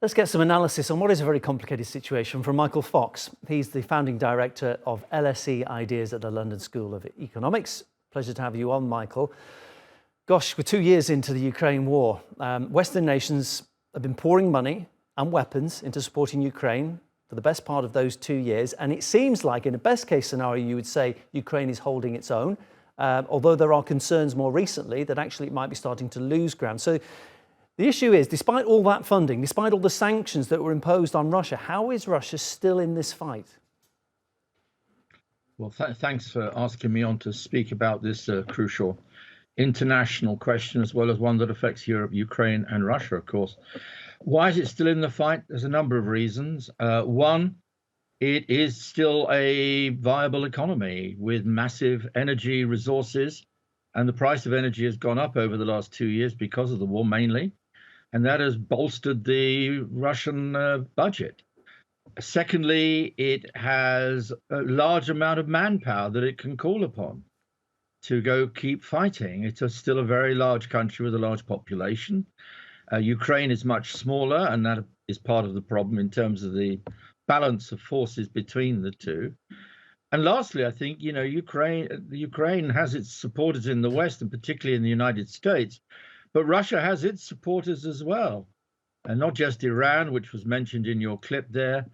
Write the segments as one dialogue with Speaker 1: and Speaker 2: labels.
Speaker 1: Let's get some analysis on what is a very complicated situation from Michael Fox. He's the founding director of LSE Ideas at the London School of Economics. Pleasure to have you on, Michael. Gosh, we're 2 years into the Ukraine war. Western nations have been pouring money and weapons into supporting Ukraine for the best part of those 2 years. And it seems like, in a best case scenario, you would say Ukraine is holding its own, although there are concerns more recently that actually it might be starting to lose ground. So the issue is, despite all that funding, despite all the sanctions that were imposed on Russia, how is Russia still in this fight?
Speaker 2: Well, thanks for asking me on to speak about this crucial international question, as well as one that affects Europe, Ukraine and Russia, of course. Why is it still in the fight? There's a number of reasons. One, it is still a viable economy with massive energy resources, and the price of energy has gone up over the last 2 years because of the war mainly, and that has bolstered the Russian budget. Secondly, it has a large amount of manpower that it can call upon to go keep fighting. It's still a very large country with a large population. Ukraine is much smaller, and that is part of the problem in terms of the balance of forces between the two. And lastly, I think, Ukraine has its supporters in the West, and particularly in the United States, but Russia has its supporters as well. And not just Iran, which was mentioned in your clip there,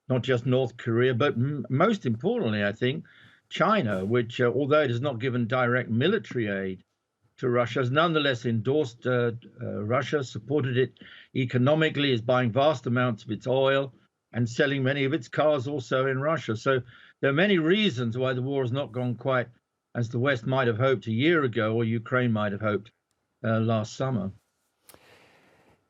Speaker 2: not just North Korea, but most importantly, I think, China, which, although it has not given direct military aid to Russia, has nonetheless endorsed Russia, supported it economically, is buying vast amounts of its oil and selling many of its cars also in Russia. So there are many reasons why the war has not gone quite as the West might have hoped a year ago, or Ukraine might have hoped last summer.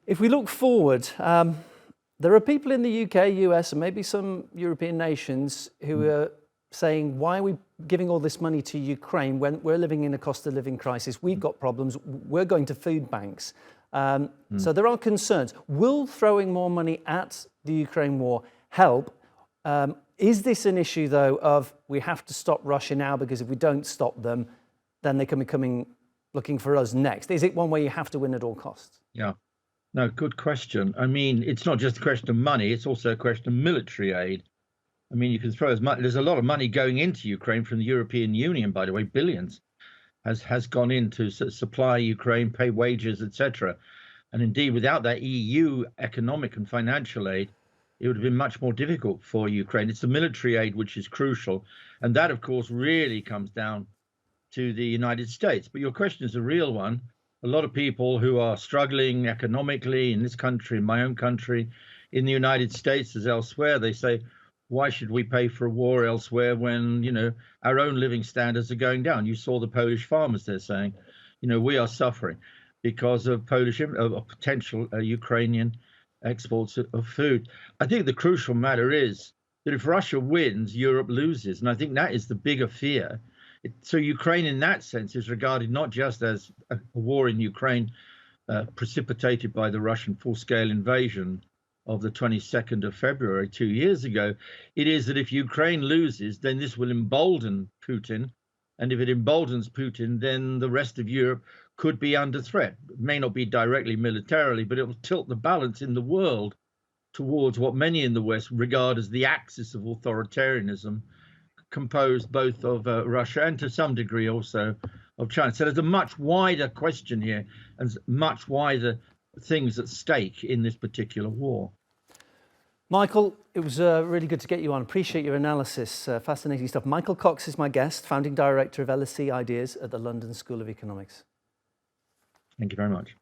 Speaker 1: If we look forward, there are people in the UK, US, and maybe some European nations who are saying, why are we giving all this money to Ukraine when we're living in a cost of living crisis? We've got problems. We're going to food banks. So there are concerns. Will throwing more money at the Ukraine war help? Is this an issue, though, of we have to stop Russia now, because if we don't stop them, then they can be coming looking for us next? Is it one where you have to win at all costs?
Speaker 2: Yeah. No, good question. I mean, it's not just a question of money, it's also a question of military aid. I mean, you can throw as much, there's a lot of money going into Ukraine from the European Union, by the way, billions has gone in to supply Ukraine, pay wages, etc. And indeed, without that EU economic and financial aid, it would have been much more difficult for Ukraine. It's the military aid which is crucial. And that, of course, really comes down to the United States. But your question is a real one. A lot of people who are struggling economically in this country, in my own country, in the United States as elsewhere, they say, why should we pay for a war elsewhere when, our own living standards are going down? You saw the Polish farmers, they're saying, we are suffering because of potential Ukrainian exports of food. I think the crucial matter is that if Russia wins, Europe loses. And I think that is the bigger fear. So Ukraine, in that sense, is regarded not just as a war in Ukraine precipitated by the Russian full-scale invasion of the 22nd of February 2 years ago. It is that if Ukraine loses, then this will embolden Putin. And if it emboldens Putin, then the rest of Europe could be under threat. It may not be directly militarily, but it will tilt the balance in the world towards what many in the West regard as the axis of authoritarianism, composed both of Russia and to some degree also of China. So there's a much wider question here and much wider things at stake in this particular war.
Speaker 1: Michael, it was really good to get you on. Appreciate your analysis. Fascinating stuff. Michael Cox is my guest, founding director of LSE Ideas at the London School of Economics.
Speaker 2: Thank you very much.